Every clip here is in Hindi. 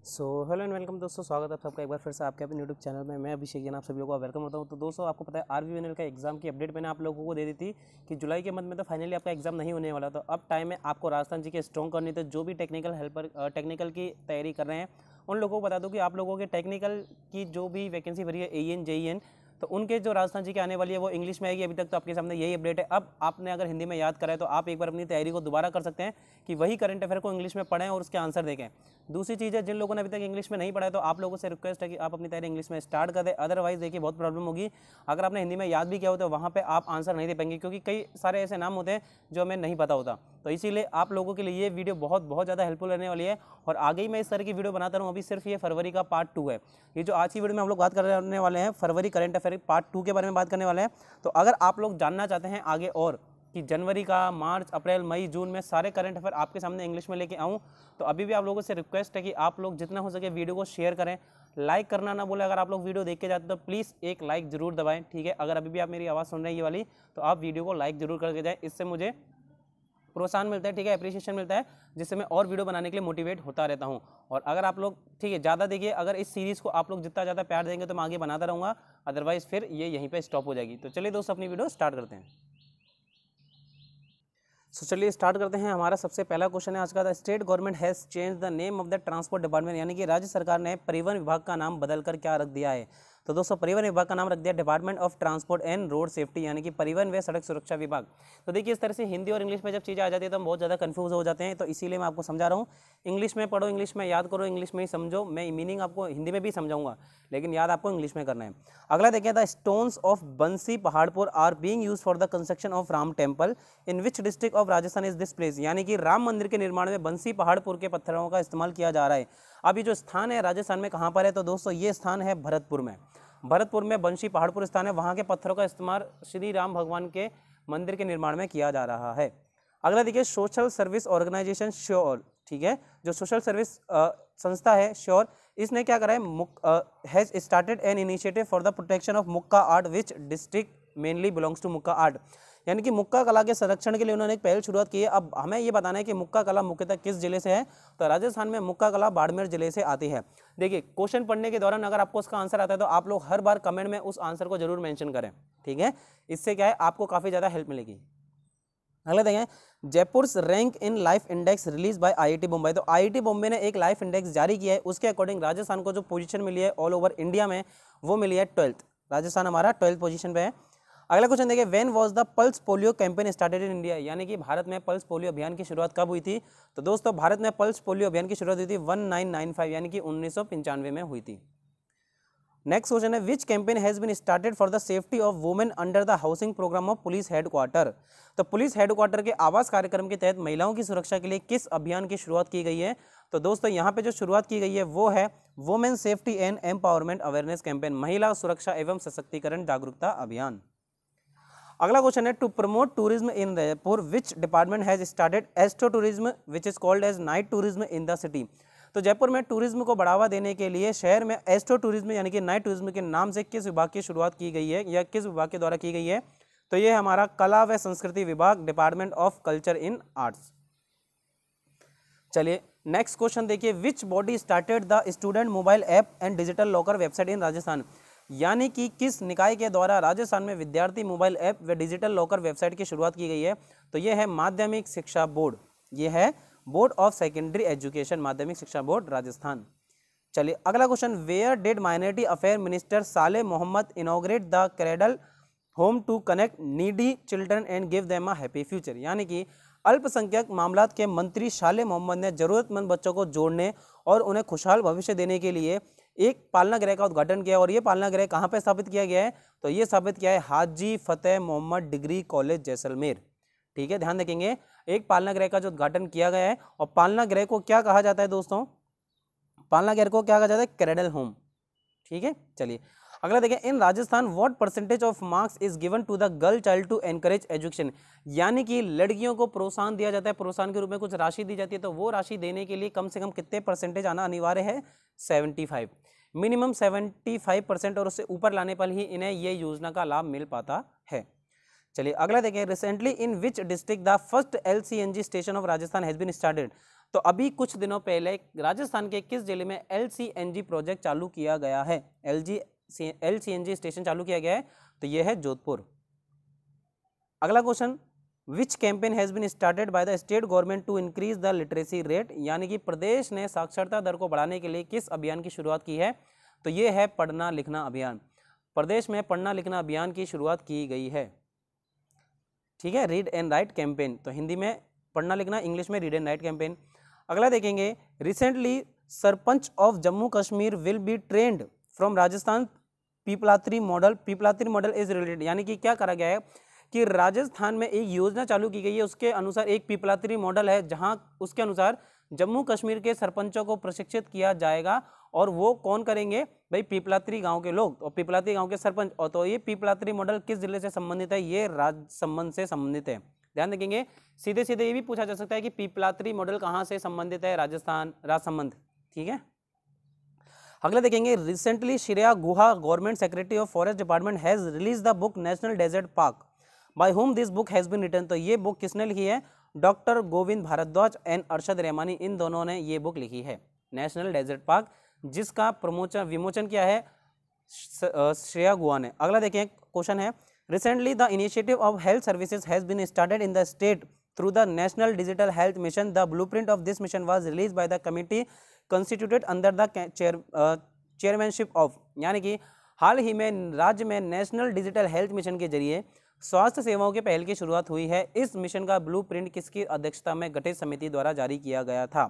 हेलो एंड वेलकम दोस्तों, स्वागत है आप सबका एक बार फिर से आपके अपने यूट्यूब चैनल में। मैं अभिषेक जैन आप सभी लोगों का वेलकम होता हूं। तो दोस्तों, आपको पता है आरवीएनएल का एग्जाम की अपडेट मैंने आप लोगों को दे दी थी कि जुलाई के मंथ में तो फाइनली आपका एग्जाम नहीं होने वाला। तो अब टाइम है आपको राजस्थान जी के स्ट्रॉन्ग करनी। तो जो भी टेक्निकल की तैयारी कर रहे हैं उन लोगों को बता दूँ कि आप लोगों के टेक्निकल की जो भी वैकेंसी भरी है एईएन जेईएन, तो उनके जो राजस्थान जी की आने वाली है वो इंग्लिश में आएगी। अभी तक तो आपके सामने यही अपडेट है। अब आपने अगर हिंदी में याद करा है तो आप एक बार अपनी तैयारी को दोबारा कर सकते हैं कि वही करंट अफेयर को इंग्लिश में पढ़ें और उसके आंसर देखें। दूसरी चीज़ है, जिन लोगों ने अभी तक इंग्लिश में नहीं पढ़ा है तो आप लोगों से रिक्वेस्ट है कि आप अपनी तैयारी इंग्लिश में स्टार्ट कर दें। अदरवाइज देखिए बहुत प्रॉब्लम होगी। अगर आपने हिंदी में याद भी किया हो तो वहाँ पे आप आंसर नहीं दे पाएंगे, क्योंकि कई सारे ऐसे नाम होते हैं जो हमें नहीं पता होता। तो इसीलिए आप लोगों के लिए ये वीडियो बहुत ज़्यादा हेल्पफुल रहने वाली है। और आगे ही मैं इस तरह की वीडियो बनाता रहूँ। अभी सिर्फ ये फरवरी का पार्ट 2 है। ये जो आज की वीडियो में हम लोग बात करने वाले हैं फरवरी करंट अफेयर पार्ट 2 के बारे में बात करने वाले हैं। तो अगर आप लोग जानना चाहते हैं आगे और कि जनवरी का, मार्च, अप्रैल, मई, जून में सारे करंट अफेयर आपके सामने इंग्लिश में लेके आऊँ, तो अभी भी आप लोगों से रिक्वेस्ट है कि आप लोग जितना हो सके वीडियो को शेयर करें। लाइक करना ना भूलें। अगर आप लोग वीडियो देख के जाते तो प्लीज़ एक लाइक जरूर दबाएं, ठीक है। अगर अभी भी आप मेरी आवाज़ सुन रहे हैं ये वाली, तो आप वीडियो को लाइक जरूर करके जाएं। इससे मुझे प्रोत्साहन मिलता है, ठीक है, अप्रिशिएशन मिलता है, जिससे मैं और वीडियो बनाने के लिए मोटिवेट होता रहता हूँ। और अगर आप लोग, ठीक है, ज़्यादा देखिए, अगर इस सीरीज़ को आप लोग जितना ज़्यादा प्यार देंगे तो मैं आगे बनाता रहूँगा। अदरवाइज़ फिर ये यहीं पे स्टॉप हो जाएगी। तो चलिए दोस्तों, अपनी वीडियो स्टार्ट करते हैं। चलिए स्टार्ट करते हैं। हमारा सबसे पहला क्वेश्चन है आज का, the state government has change the name of the transport department, यानी कि राज्य सरकार ने परिवहन विभाग का नाम बदलकर क्या रख दिया है। तो दोस्तों, परिवहन विभाग का नाम रख दिया department of transport and road safety, यानी कि परिवहन व सड़क सुरक्षा विभाग। तो देखिए, इस तरह से हिंदी और इंग्लिश में जब चीज़ें आ जाती है तो हम बहुत ज़्यादा कन्फ्यूज हो जाते हैं। तो इसीलिए मैं आपको समझा रहा हूँ, इंग्लिश में पढ़ो, इंग्लिश में याद करो, इंग्लिश में ही समझो। मैं मीनिंग आपको हिंदी में भी समझाऊंगा, लेकिन याद आपको इंग्लिश में करना है। अगला देखिए, the stones of Bansi Paharpur are being used for the construction of Ram temple in which district of Rajasthan is this place, यानी कि राम मंदिर के निर्माण में बंसी पहाड़पुर के पत्थरों का इस्तेमाल किया जा रहा है। अब ये जो स्थान है राजस्थान में कहाँ पर है, तो दोस्तों ये स्थान है भरतपुर में। भरतपुर में बंसी पहाड़पुर स्थान है, वहाँ के पत्थरों का इस्तेमाल श्री राम भगवान के मंदिर के निर्माण में किया जा रहा है। अगला देखिए, सोशल सर्विस ऑर्गेनाइजेशन श्योर, ठीक है, जो सोशल सर्विस संस्था है श्योर, इसने क्या करा है, has started an initiative for the protection of Mukka art which district mainly belongs to Mukka art, यानी कि मुक्का कला के संरक्षण के लिए उन्होंने एक पहल शुरुआत की है। अब हमें ये बताना है कि मुक्का कला मुख्यतः किस जिले से है, तो राजस्थान में मुक्का कला बाड़मेर जिले से आती है। देखिए, क्वेश्चन पढ़ने के दौरान अगर आपको उसका आंसर आता है तो आप लोग हर बार कमेंट में उस आंसर को जरूर मेंशन करें, ठीक है। इससे क्या है, आपको काफ़ी ज़्यादा हेल्प मिलेगी। अगला देखें, Jaipur rank in life index release by IIT Mumbai. तो आईआईटी बॉम्बे ने एक लाइफ इंडेक्स जारी किया है, उसके अकॉर्डिंग राजस्थान को जो पोजीशन मिली है ऑल ओवर इंडिया में, वो मिली है 12th। राजस्थान हमारा 12th पोजीशन पे है। अगला क्वेश्चन देखिए, when was the pulse polio campaign started in India, यानी कि भारत में पल्स पोलियो अभियान की शुरुआत कब हुई थी। तो दोस्तों, भारत में पल्स पोलियो अभियान की शुरुआत हुई थी 1995, यानी कि 1995 में हुई थी। नेक्स्ट क्वेश्चन है, which campaign has been started for the safety of women under the housing programme of police headquarter. तो पुलिस हेडक्वार्टर के आवास कार्यक्रम के तहत महिलाओं की सुरक्षा के लिए किस अभियान की शुरुआत की गई है। तो दोस्तों, यहाँ पे जो शुरुआत की गई है वो है women safety and empowerment awareness campaign, महिला सुरक्षा एवं सशक्तिकरण जागरूकता अभियान। अगला क्वेश्चन है, to promote tourism in Jaipur which department has started astro tourism which is called as night tourism in the city. तो जयपुर में टूरिज्म को बढ़ावा देने के लिए शहर में एस्ट्रो टूरिज्म यानी कि नाइट टूरिज्म के नाम से किस विभाग की शुरुआत की गई है या किस विभाग के द्वारा की गई है। तो ये हमारा कला व संस्कृति विभाग, department of culture in arts. चलिए नेक्स्ट क्वेश्चन देखिए, which body started the student mobile app and digital locker website in Rajasthan, यानी कि किस निकाय के द्वारा राजस्थान में विद्यार्थी मोबाइल ऐप व डिजिटल लॉकर वेबसाइट की शुरुआत की गई है। तो ये है माध्यमिक शिक्षा बोर्ड, ये है बोर्ड ऑफ सेकेंडरी एजुकेशन, माध्यमिक शिक्षा बोर्ड राजस्थान। चलिए अगला question, where did minority affair minister Saleh Mohammad inaugurate the cradle home to connect needy children and give them a happy future, यानी कि अल्पसंख्यक मामलात के मंत्री साले मोहम्मद ने जरूरतमंद बच्चों को जोड़ने और उन्हें खुशहाल भविष्य देने के लिए एक पालना गृह का उद्घाटन किया। और ये पालना गृह कहाँ पे स्थापित किया गया है, तो ये स्थापित किया है हाजी फतेह मोहम्मद डिग्री कॉलेज जैसलमेर, ठीक है, ध्यान रखेंगे। एक पालना गृह का जो उद्घाटन किया गया है, और पालना गृह को क्या कहा जाता है दोस्तों, पालना गृह को क्या कहा जाता है, क्रेडल होम, ठीक है। चलिए अगला देखें, in Rajasthan what percentage of marks is given to the girl child to encourage education, यानी कि लड़कियों को प्रोत्साहन दिया जाता है, प्रोत्साहन के रूप में कुछ राशि दी जाती है। तो वो राशि देने के लिए कम से कम कितने परसेंटेज आना अनिवार्य है, 75, मिनिमम 75%, और उससे ऊपर लाने पर ही इन्हें ये योजना का लाभ मिल पाता है। चलिए अगला देखें, recently in which district the first LCNG station of Rajasthan has been started. तो अभी कुछ दिनों पहले राजस्थान के किस जिले में LCNG प्रोजेक्ट चालू किया गया है? LCNG स्टेशन चालू किया गया है, तो यह है जोधपुर। अगला question, which campaign has been started by the state government to increase the literacy rate, यानी कि प्रदेश ने साक्षरता दर को बढ़ाने के लिए किस अभियान की शुरुआत की है? तो ये है पढ़ना लिखना अभियान। प्रदेश में पढ़ना लिखना अभियान की शुरुआत की गई है, ठीक है, रीड एंड राइट कैंपेन। तो हिंदी में पढ़ना लिखना, इंग्लिश में रीड एंड राइट कैंपेन। अगला देखेंगे, recently sarpanch of Jammu Kashmir will be trained from Rajasthan Piplantri model. Piplantri model is related, यानी कि क्या करा गया है कि राजस्थान में एक योजना चालू की गई है, उसके अनुसार एक पीपलात्री मॉडल है, जहां उसके अनुसार जम्मू कश्मीर के सरपंचों को प्रशिक्षित किया जाएगा। और वो कौन करेंगे भाई? पीपलात्री गांव के लोग और पीपलात्री गांव के सरपंच। और तो ये पीपलात्री मॉडल किस जिले से संबंधित है? ये राजसमंद से संबंधित है। ध्यान रखेंगे, सीधे सीधे ये भी पूछा जा सकता है कि पीपलात्री मॉडल कहाँ से संबंधित है? राजस्थान, राजसमंद, ठीक है। अगला देखेंगे, recently Shreya Guha, government secretary of forest department, has release the book national desert park. By whom this book has been written. तो ये बुक किसने लिखी है? डॉक्टर गोविंद भारद्वाज एंड अरशद रहमानी, इन दोनों ने ये बुक लिखी है, नेशनल डेजर्ट पार्क, जिसका विमोचन किया है श्रेया गुहा ने। अगला देखें, क्वेश्चन है, recently the initiative of health services has been started in the state through the national digital health mission. The blueprint of this mission was release by the committee constituted under the chairmanship of, यानी कि हाल ही में राज्य में नेशनल डिजिटल हेल्थ मिशन के जरिए स्वास्थ्य सेवाओं के पहल की शुरुआत हुई है। इस मिशन का ब्लूप्रिंट किसकी अध्यक्षता में गठित समिति द्वारा जारी किया गया था?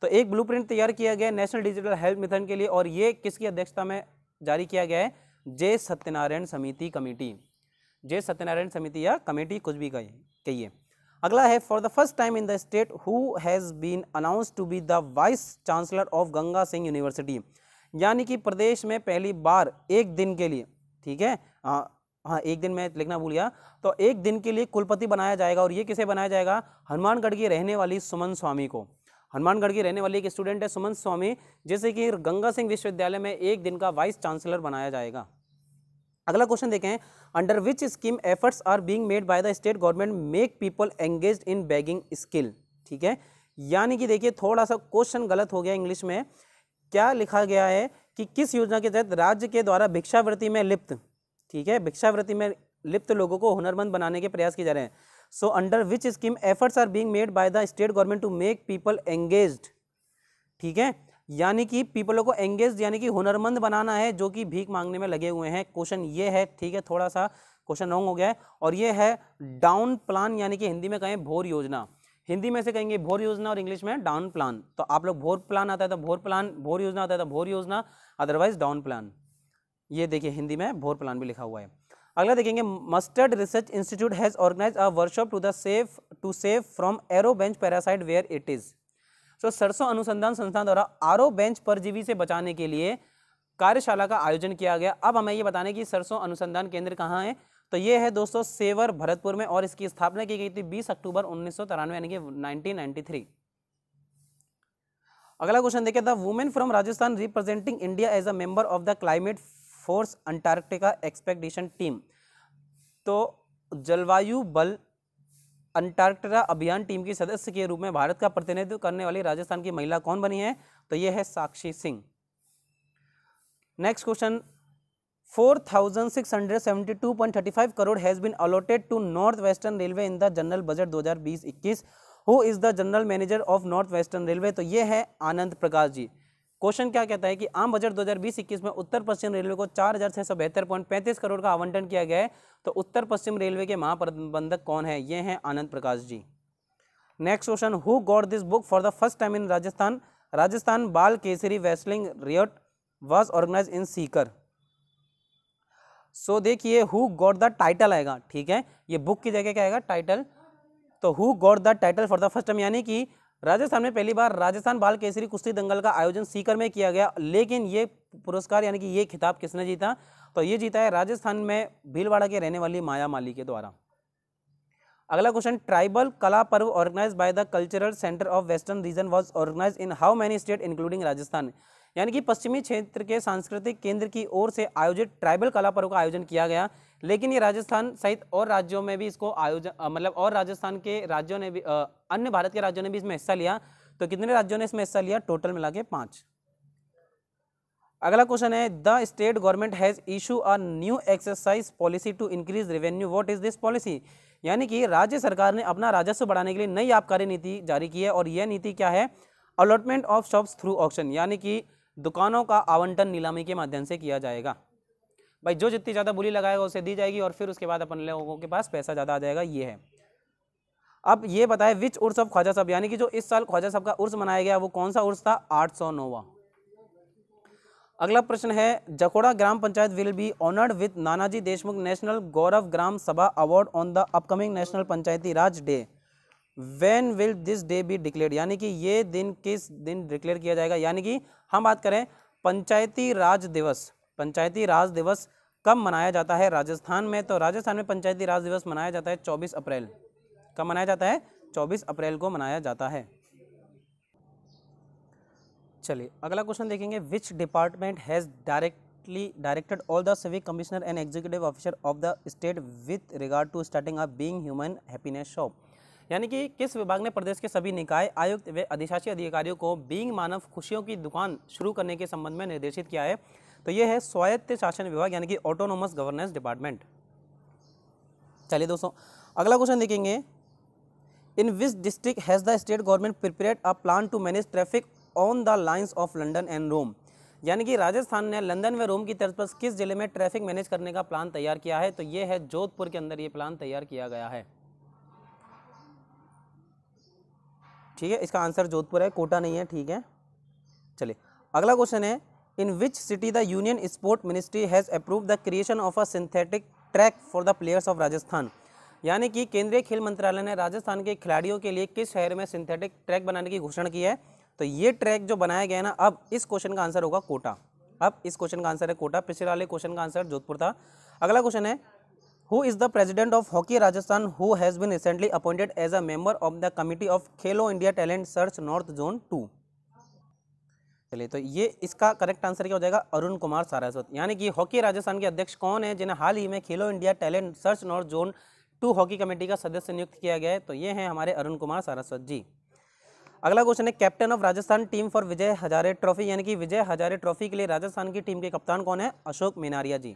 तो एक ब्लूप्रिंट तैयार किया गया नेशनल डिजिटल हेल्थ मिशन के लिए, और ये किसकी अध्यक्षता में जारी किया गया है? जे सत्यनारायण समिति कमेटी, जे सत्यनारायण समिति या कमेटी, कुछ भी कहिए। अगला है, for the first time in the state who has been announced to be the vice chancellor of Ganga Singh university, यानी कि प्रदेश में पहली बार एक दिन के लिए, ठीक है, हाँ एक दिन में लिखना भूल गया, तो एक दिन के लिए कुलपति बनाया जाएगा। और ये किसे बनाया जाएगा? हनुमानगढ़ की रहने वाली सुमन स्वामी को। हनुमानगढ़ की रहने वाली एक स्टूडेंट है सुमन स्वामी, जैसे कि गंगा सिंह विश्वविद्यालय में एक दिन का वाइस चांसलर बनाया जाएगा। अगला क्वेश्चन देखें, under which scheme efforts are being made by the state government make people engaged in bagging skill, ठीक है। यानी कि देखिए थोड़ा सा क्वेश्चन गलत हो गया इंग्लिश में। क्या लिखा गया है कि किस योजना के तहत राज्य के द्वारा भिक्षावृत्ति में लिप्त, ठीक है, भिक्षावृत्ति में लिप्त लोगों को हुनरमंद बनाने के प्रयास किए जा रहे हैं। So under which scheme efforts are being made by the state government to make people engaged, ठीक है, यानी कि पीपलों को एंगेज यानी कि हुनरमंद बनाना है जो कि भीख मांगने में लगे हुए हैं। क्वेश्चन ये है, ठीक है, थोड़ा सा क्वेश्चन रॉन्ग हो गया है। और ये है डाउन प्लान, यानी कि हिंदी में कहें भोर योजना, हिंदी में से कहेंगे भोर योजना और इंग्लिश में डाउन प्लान। तो आप लोग भोर प्लान आता है तो भोर प्लान, भोर योजना आता है तो भोर योजना, अदरवाइज डाउन प्लान। ये देखिए हिंदी में भोर प्लान भी लिखा हुआ है। अगला देखेंगे, mustard research institute has organise a workshop to save from orobanche parasite where it is. तो सरसों अनुसंधान संस्थान द्वारा आरो बेंच परजीवी से बचाने के लिए कार्यशाला का आयोजन किया गया। अब हमें ये बताने कि सरसों अनुसंधान केंद्र कहाँ है, तो ये है दोस्तों सेवर भरतपुर में, और इसकी स्थापना की गई थी 20 अक्टूबर 1993 यानी कि 1993। अगला क्वेश्चन देखिए, the women from Rajasthan representing India as a member of the climate force Antarctica expedition team. तो जलवायु बल अंटार्कटिका अभियान टीम की सदस्य के रूप में भारत का प्रतिनिधित्व करने वाली राजस्थान की महिला कौन बनी है, तो यह है Sakshi Singh. Next question, 4672.35 crore has been allotted to north western railway in the general budget 2020-21। Who is the general manager of north western railway, तो यह है आनंद प्रकाश जी। क्वेश्चन क्या कहता है कि आम बजट 2020-21 में उत्तर पश्चिम रेलवे को 4672.35 करोड़ का आवंटन किया गया है। तो उत्तर पश्चिम रेलवे के महाप्रबंधक कौन है, ये हैं Anand Prakash ji. Next question, who got this book for the first time in Rajasthan. Rajasthan Bal Kesari wrestling riot was organise in Sikar. So देखिए हु गॉट द टाइटल आएगा, ठीक है, ये बुक की जगह क्या आएगा, टाइटल। तो who got the title for the first time, यानी कि राजस्थान में पहली बार राजस्थान बाल केसरी कुश्ती दंगल का आयोजन सीकर में किया गया। लेकिन ये पुरस्कार यानी कि ये खिताब किसने जीता, तो ये जीता है राजस्थान में भीलवाड़ा के रहने वाली माया माली के द्वारा। अगला question, tribal Kala Parv organise by the cultural centre of western region was organise in how many state including Rajasthan. यानी कि पश्चिमी क्षेत्र के सांस्कृतिक केंद्र की ओर से आयोजित ट्राइबल कला पर्व का आयोजन किया गया। लेकिन ये राजस्थान सहित और राज्यों में भी इसको आयोजन मतलब और राजस्थान के राज्यों ने भी अन्य भारत के राज्यों ने भी इसमें हिस्सा लिया। तो कितने राज्यों ने इसमें हिस्सा लिया? टोटल मिला के 5। अगला क्वेश्चन है the state government has issue a new exercise policy to increase revenue, what is this policy? यानी कि राज्य सरकार ने अपना राजस्व बढ़ाने के लिए नई आबकारी नीति जारी की है और यह नीति क्या है? Allotment of shops through auction, यानी कि दुकानों का आवंटन नीलामी के माध्यम से किया जाएगा। भाई जो जितनी ज़्यादा बोली लगाएगा उसे दी जाएगी और फिर उसके बाद अपन लोगों के पास पैसा ज़्यादा आ जाएगा, ये है। अब ये बताए विच उर्स ऑफ ख्वाजा साहब, यानी कि जो इस साल ख्वाजा साहब का उर्स मनाया गया वो कौन सा उर्स था? 809वां। अगला प्रश्न है Jakhoda gram panchayat will be honoured with Nanaji Deshmukh national Gaurav Gram Sabha award on the upcoming national Panchayati Raj day, when will this day be declared, यानी कि ये दिन किस दिन डिक्लेयर किया जाएगा? यानी कि हम बात करें पंचायती राज दिवस, पंचायती राज दिवस कब मनाया जाता है राजस्थान में? तो राजस्थान में पंचायती राज दिवस मनाया जाता है 24 अप्रैल। कब मनाया जाता है? 24 अप्रैल को मनाया जाता है। चलिए अगला क्वेश्चन देखेंगे which department has directed all the civic commissioner and executive officer of the state with regard to starting a being human happiness shop, यानी कि किस विभाग ने प्रदेश के सभी निकाय आयुक्त व अधिशासी अधिकारियों को बीइंग मानव खुशियों की दुकान शुरू करने के संबंध में निर्देशित किया है? तो ये है स्वायत्त शासन विभाग, यानी कि ऑटोनोमस गवर्नेंस डिपार्टमेंट। चलिए दोस्तों अगला क्वेश्चन देखेंगे in which district has the state government prepared a plan to manage traffic on the lines of London and Rome, यानी कि राजस्थान ने लंदन व रोम की तर्ज पर किस जिले में ट्रैफिक मैनेज करने का प्लान तैयार किया है? तो ये है जोधपुर के अंदर ये प्लान तैयार किया गया है। ठीक है, इसका आंसर जोधपुर है, कोटा नहीं है। ठीक है, चलिए अगला क्वेश्चन है in which city the union sport ministry has approved the creation of a synthetic track for the players of Rajasthan, यानी कि केंद्रीय खेल मंत्रालय ने राजस्थान के खिलाड़ियों के लिए किस शहर में सिंथेटिक ट्रैक बनाने की घोषणा की है? तो ये ट्रैक जो बनाया गया है ना, अब इस क्वेश्चन का आंसर होगा कोटा। अब इस क्वेश्चन का आंसर है कोटा, पिछले वाले क्वेश्चन का आंसर जोधपुर था। अगला क्वेश्चन है who is the president of hockey Rajasthan who has been recently appointed as a member of the committee of Khelo India talent search north zone 2। चलिए तो ये इसका करेक्ट आंसर क्या हो जाएगा? अरुण कुमार सारस्वत, यानी कि हॉकी राजस्थान के अध्यक्ष कौन है जिन्हें हाल ही में खेलो India talent search north zone 2 hockey committee का सदस्य नियुक्त किया गया है? तो ये हैं हमारे अरुण कुमार सारस्वत जी। अगला क्वेश्चन है captain of Rajasthan team for Vijay Hazare trophy, यानी कि विजय हजारे ट्रॉफी के लिए राजस्थान की टीम के कप्तान कौन है? अशोक मिनारिया जी।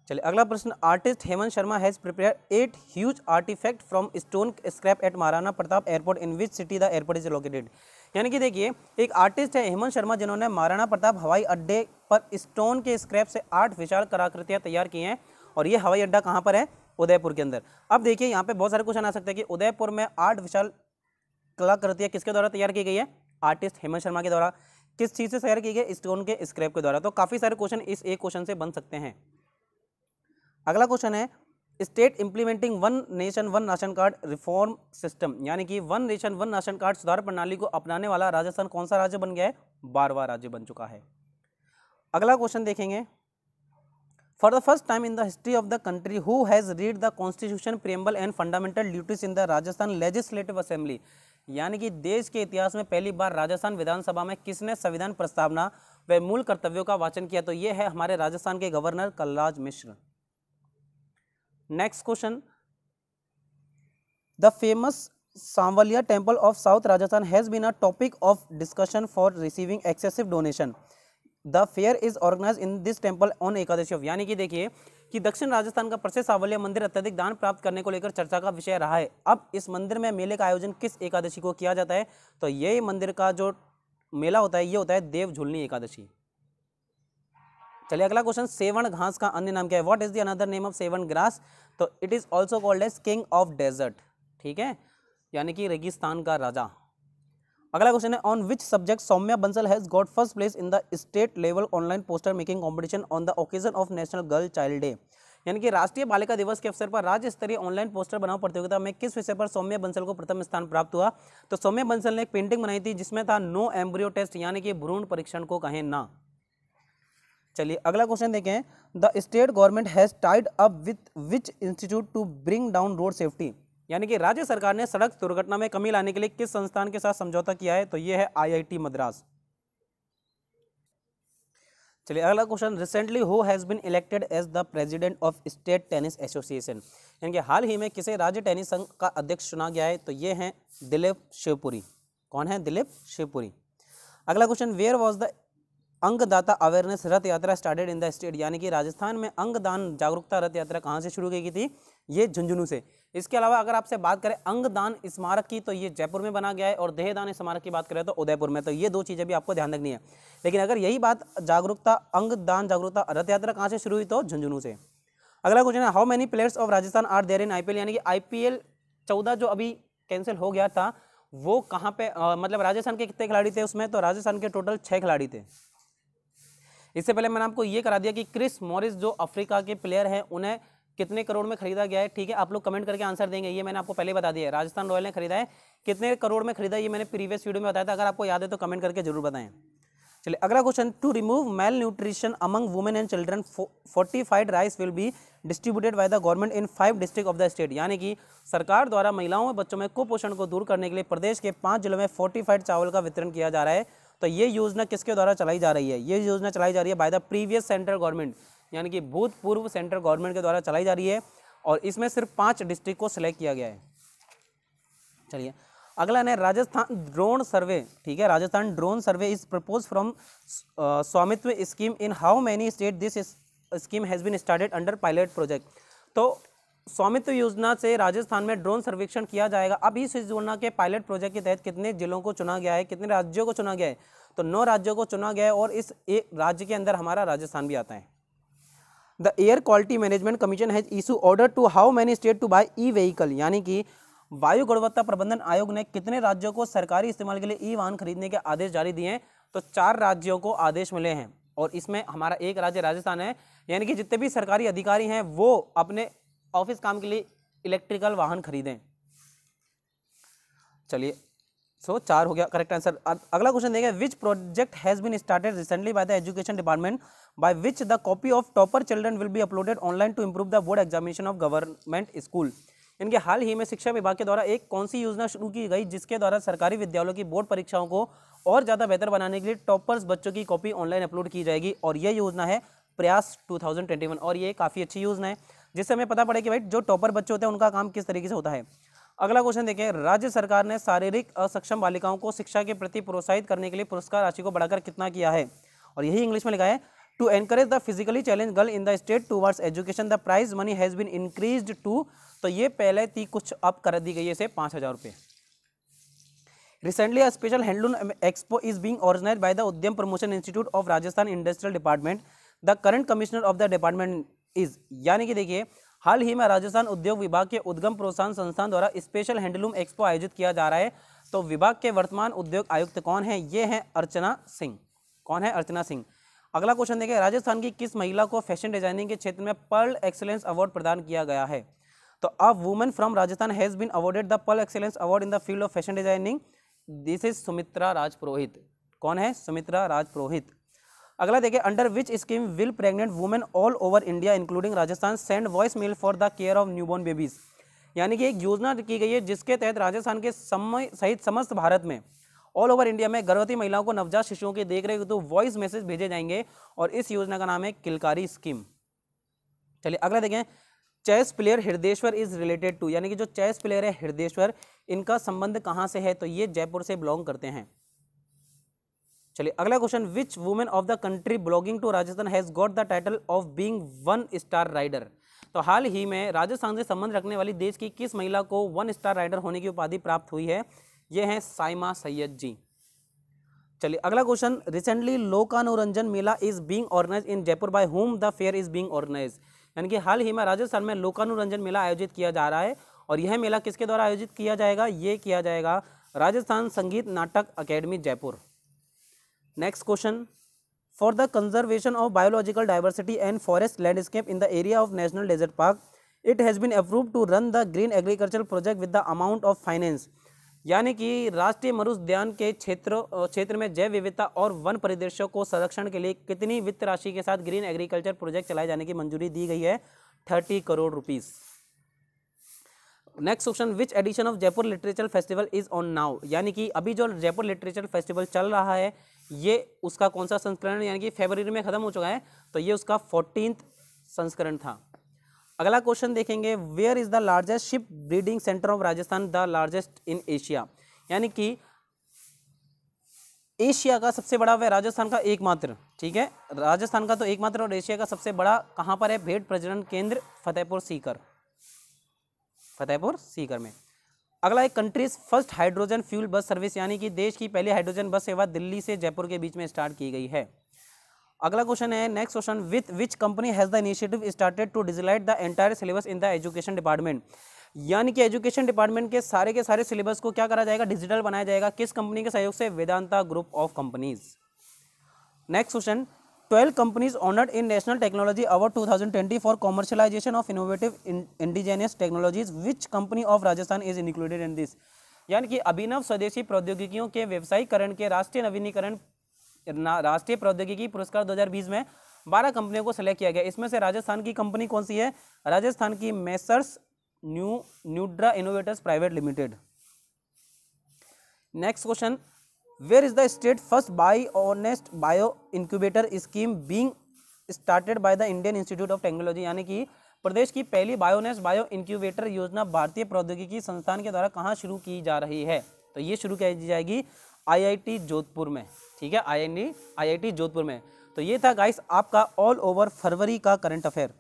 चलिए अगला प्रश्न artist Hemant Sharma has prepared 8 huge artefact from stone scrap at Maharana Pratap airport in which city the airport is located, यानी कि देखिए एक आर्टिस्ट है हेमंत शर्मा जिन्होंने महाराणा प्रताप हवाई अड्डे पर स्टोन के स्क्रैप से 8 विशाल कलाकृतियां तैयार की हैं और ये हवाई अड्डा कहाँ पर है? उदयपुर के अंदर। अब देखिए यहाँ पे बहुत सारे क्वेश्चन आ सकते हैं कि उदयपुर में 8 विशाल कलाकृतियां किसके द्वारा तैयार की गई है? आर्टिस्ट हेमंत शर्मा के द्वारा। किस चीज से तैयार की गई? स्टोन के स्क्रैप के द्वारा। तो काफी सारे क्वेश्चन इस एक क्वेश्चन से बन सकते हैं। अगला क्वेश्चन है state implementing one nation one ration card reform system, यानी कि one nation one ration card सुधार प्रणाली को अपनाने वाला राजस्थान कौन सा राज्य बन गया है? 12वां राज्य बन चुका है। अगला क्वेश्चन देखेंगे for the first time in the history of the country who has read the constitution preamble and fundamental duties in the Rajasthan legislative assembly, यानी कि देश के इतिहास में पहली बार राजस्थान विधानसभा में किसने संविधान प्रस्तावना व मूल कर्तव्यों का वाचन किया? तो ये है हमारे राजस्थान के governor Kalraj Mishra. Next question the famous Sanwaliya temple of south Rajasthan has been a topic of discussion for receiving excessive donation, the fair is organise in this temple on Ekadashi of, यानी कि देखिए कि दक्षिण राजस्थान का प्रसिद्ध सांवलिया मंदिर अत्यधिक दान प्राप्त करने को लेकर चर्चा का विषय रहा है। अब इस मंदिर में मेले का आयोजन किस एकादशी को किया जाता है? तो ये मंदिर का जो मेला होता है ये होता है देव झुलनी एकादशी। चलिए अगला क्वेश्चन सेवण घास का अन्य नाम क्या है? What is the another name of sewan grass? तो it is also called as king of desert, ठीक है, यानी कि रेगिस्तान का राजा। अगला क्वेश्चन है on which subject Saumya Bansal has got first place in the state level online poster making competition on the occasion of national girl child day, यानी कि राष्ट्रीय बालिका दिवस के अवसर पर राज्य स्तरीय ऑनलाइन पोस्टर बनाओ प्रतियोगिता में किस विषय पर सौम्या बंसल को प्रथम स्थान प्राप्त हुआ? तो सौम्या बंसल ने एक पेंटिंग बनाई थी जिसमें था नो एम्ब्रियो टेस्ट, यानी कि भ्रूण परीक्षण को कहें ना। चलिए अगला क्वेश्चन देखें the state government has tied up with which institute to bring down road safety, यानी कि राज्य सरकार ने सड़क दुर्घटना में कमी लाने के लिए किस संस्थान के साथ समझौता किया है? तो ये है IIT मद्रास। चलिए अगला question recently who has been elected as the president of state tennis association, यानी कि हाल ही में किसे राज्य टेनिस संघ का अध्यक्ष चुना गया है? तो ये हैं दिलीप शिवपुरी। कौन है? दिलीप शिवपुरी। अगला question, where was the Angdaata awareness rath yatra started in the state, यानी कि राजस्थान में अंगदान जागरूकता रथ यात्रा कहाँ से शुरू की थी? ये झुंझुनू से। इसके अलावा अगर आपसे बात करें अंगदान स्मारक की, तो ये जयपुर में बना गया है, और देहदान स्मारक की बात करें तो उदयपुर में। तो ये दो चीज़ें भी आपको ध्यान रखनी है। लेकिन अगर यही बात जागरूकता अंगदान जागरूकता रथ यात्रा कहाँ से शुरू हुई? तो झुंझुनू से। अगला क्वेश्चन है, how many players of Rajasthan are there in IPL, यानी कि आईपीएल 14 जो अभी कैंसिल हो गया था, वो कहाँ पे मतलब राजस्थान के कितने खिलाड़ी थे उसमें? तो राजस्थान के टोटल 6 खिलाड़ी थे। इससे पहले मैंने आपको ये करा दिया कि क्रिस मॉरिस जो अफ्रीका के प्लेयर हैं, उन्हें कितने करोड़ में खरीदा गया है। ठीक है, आप लोग कमेंट करके आंसर देंगे, ये मैंने आपको पहले बता दिया है। राजस्थान रॉयल ने खरीदा है, कितने करोड़ में खरीदा ये मैंने प्रीवियस वीडियो में बताया था। अगर आपको याद है तो कमेंट करके जरूर बताएं। चलिए अगला question, to remove malnutrition among women and children fortified rice will be distributed by the government in 5 district of the state, यानी कि सरकार द्वारा महिलाओं और बच्चों में कुपोषण को दूर करने के लिए प्रदेश के 5 जिलों में फोर्टिफाइड चावल का वितरण किया जा रहा है। तो ये योजना किसके द्वारा चलाई जा रही है? ये योजना चलाई जा रही है by the previous central government, यानी कि भूतपूर्व सेंट्रल गवर्नमेंट के द्वारा चलाई जा रही है, और इसमें सिर्फ 5 डिस्ट्रिक्ट को सिलेक्ट किया गया है। चलिए अगला है राजस्थान ड्रोन सर्वे। ठीक है, Rajasthan drone survey is propose from Swamitva scheme in how many state this scheme has been started under pilot project. तो स्वामित्व योजना से राजस्थान में ड्रोन सर्वेक्षण किया जाएगा। अब इस योजना के पायलट प्रोजेक्ट के तहत कितने जिलों को चुना गया है, कितने राज्यों को चुना गया है? तो 9 राज्यों को चुना गया है, और इस एक राज्य के अंदर हमारा राजस्थान भी आता है। The air quality management commission has issue order to how many state to buy e vehicle, यानी कि वायु गुणवत्ता प्रबंधन आयोग ने कितने राज्यों को सरकारी इस्तेमाल के लिए ई वाहन खरीदने के आदेश जारी दिए हैं? तो 4 राज्यों को आदेश मिले हैं, और इसमें हमारा एक राज्य राजस्थान है। यानी कि जितने भी सरकारी अधिकारी हैं वो अपने ऑफिस काम के लिए इलेक्ट्रिकल वाहन खरीदें। चलिए 4 हो गया करेक्ट आंसर। अगला क्वेश्चन देखिए, which project has been started recently by the education department by which the copy of topper children will be uploaded online to improve the board examination of government school. इनके हाल ही में शिक्षा विभाग के द्वारा एक कौन सी योजना शुरू की गई जिसके द्वारा सरकारी विद्यालयों की बोर्ड परीक्षाओं को और ज़्यादा बेहतर बनाने के लिए टॉपर्स बच्चों की कॉपी ऑनलाइन अपलोड की जाएगी? और यह योजना है प्रयास 2021, और ये काफ़ी अच्छी योजना है जिससे हमें पता पड़े कि भाई जो टॉपर बच्चे होते हैं उनका काम किस तरीके से होता है। अगला क्वेश्चन देखिए, राज्य सरकार ने शारीरिक असक्षम बालिकाओं को शिक्षा के प्रति प्रोत्साहित करने के लिए पुरस्कार राशि को बढ़ाकर कितना किया है? और यही इंग्लिश में लिखा है, to encourage the physically challenge girl in the state towards education the prize money has been increased to, तो ये पहले थी कुछ अब कर दी गई है इसे 5000 रुपये। Recently a special handloom expo is being organised by the Udyam promotion institute of Rajasthan industrial department. The current commissioner of the department is, यानी कि देखिए हाल ही में राजस्थान उद्योग विभाग के उद्यम प्रोत्साहन संस्थान द्वारा स्पेशल हैंडलूम एक्सपो आयोजित किया जा रहा है। तो विभाग के वर्तमान उद्योग आयुक्त कौन है? ये हैं अर्चना सिंह। कौन है? अर्चना सिंह। अगला क्वेश्चन देखिए, राजस्थान की किस महिला को फैशन डिजाइनिंग के क्षेत्र में पर्ल एक्सीलेंस अवार्ड प्रदान किया गया है? तो a woman from Rajasthan has been awarded the pearl excellence award in the field of fashion designing. This is Sumitra Rajpurohit. कौन है? सुमित्रा राजपुरोहित। अगला देखिए, under which scheme will pregnant women all over India including Rajasthan send voice mail for the care of newborn babies, यानी कि एक योजना की गई है जिसके तहत राजस्थान के समय सहित समस्त भारत में ऑल ओवर इंडिया में गर्भवती महिलाओं को नवजात शिशुओं की देख रहे तो वॉइस मैसेज भेजे जाएंगे, और इस योजना का नाम है किलकारी स्कीम। चलिए अगला देखें, chess player Hridayeshwar is related to, यानी कि जो चेस प्लेयर है हृदयेश्वर, इनका संबंध कहाँ से है? तो ये जयपुर से बिलोंग करते हैं। चलिए अगला question, which women of the country belonging to Rajasthan has got the title of being 1 star rider. तो हाल ही में राजस्थान से संबंध रखने वाली देश की किस महिला को 1 स्टार राइडर होने की उपाधि प्राप्त हुई है? ये हैं साइमा सैयद जी। चलिए अगला question, recently Lokanuranjan Mela is being organised in Jaipur by whom the fair is being organised, यानी कि हाल ही में राजस्थान में लोकानुरंजन मेला आयोजित किया जा रहा है, और यह मेला किसके द्वारा आयोजित किया जाएगा? ये किया जाएगा Rajasthan Sangeet Natak academy Jaipur. Next question, for the conservation of biological diversity and forest landscape in the area of national desert park it has been approved to run the green agriculture project with the amount of finance, यानी कि राष्ट्रीय मरुद्यान के क्षेत्र में जैव विविधता और वन परिदृश्यों को संरक्षण के लिए कितनी वित्त राशि के साथ ग्रीन एग्रीकल्चर प्रोजेक्ट चलाए जाने की मंजूरी दी गई है? 30 crore rupees. Next question, which edition of Jaipur literature festival is on now, यानी कि अभी जो जयपुर लिटरेचर फेस्टिवल चल रहा है ये उसका कौन सा संस्करण, यानी कि फरवरी में खत्म हो चुका है, तो ये उसका 14th संस्करण था। अगला क्वेश्चन देखेंगे, where is the largest sheep breeding centre of Rajasthan? The largest in Asia, यानी कि एशिया का सबसे बड़ा व राजस्थान का एकमात्र, ठीक है, राजस्थान का तो एकमात्र और एशिया का सबसे बड़ा कहाँ पर है? भेड़ प्रजनन केंद्र फतेहपुर सीकर, फतेहपुर सीकर में। अगला है countries first hydrogen fuel bus service, यानी कि देश की पहली हाइड्रोजन बस सेवा दिल्ली से जयपुर के बीच में स्टार्ट की गई है। अगला क्वेश्चन है, next question, with which company has the initiative started to digitise the entire syllabus in the education department, यानी कि एजुकेशन डिपार्टमेंट के सारे सिलेबस को क्या करा जाएगा? डिजिटल बनाया जाएगा। किस कंपनी के सहयोग से? Vedanta group of companies. Next question, 12 companies honoured in national technology award 2020 for commercialisation of innovative indigenous technologies, which company of Rajasthan is included in this, यानी कि अभिनव स्वदेशी प्रौद्योगिकियों के व्यवसायीकरण के राष्ट्रीय नवीनीकरण राष्ट्रीय प्रौद्योगिकी पुरस्कार 2020 में 12 कंपनियों को सिलेक्ट किया गया। इसमें से राजस्थान की कंपनी कौन सी है? राजस्थान की messrs Nudra innovators private limited. Next question, where is the state first bionest bio incubator scheme being started by the Indian institute of technology, यानी कि प्रदेश की पहली बायोनेस्ट बायो इंक्यूबेटर योजना भारतीय प्रौद्योगिकी संस्थान के द्वारा कहाँ शुरू की जा रही है? तो ये शुरू की जाएगी IIT जोधपुर में, ठीक है, IIT जोधपुर में। तो ये था गाइस आपका ऑल ओवर फरवरी का करंट अफेयर।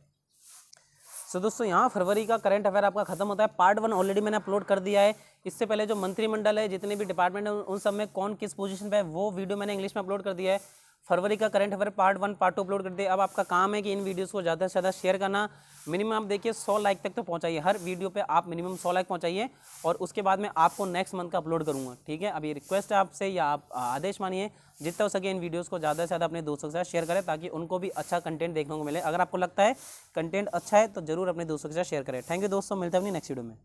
सो दोस्तों यहाँ फरवरी का करंट अफेयर आपका खत्म होता है। पार्ट 1 ऑलरेडी मैंने अपलोड कर दिया है। इससे पहले जो मंत्रिमंडल है, जितने भी डिपार्टमेंट है, उन सब में कौन किस पोजीशन पे है, वो वीडियो मैंने इंग्लिश में अपलोड कर दिया है। फरवरी का current affair part 1 part 2 upload कर दिया। अब आपका काम है कि इन वीडियोस को ज़्यादा से ज़्यादा शेयर करना। मिनिमम आप देखिए 100 लाइक तक तो पहुंचाइए, हर वीडियो पे आप मिनिमम 100 लाइक पहुंचाइए, और उसके बाद मैं आपको नेक्स्ट मंथ का अपलोड करूँगा, ठीक है। अभी रिक्वेस्ट है आपसे, या आप आदेश मानिए, जितना हो सके इन वीडियोस को ज़्यादा से ज़्यादा अपने दोस्तों के साथ शेयर करें, ताकि उनको भी अच्छा कंटेंट देखने को मिले। अगर आपको लगता है कंटेंट अच्छा है तो जरूर अपने दोस्तों के साथ शेयर करें। थैंक यू दोस्तों, मिलते हैं अपनी नेक्स्ट वीडियो में।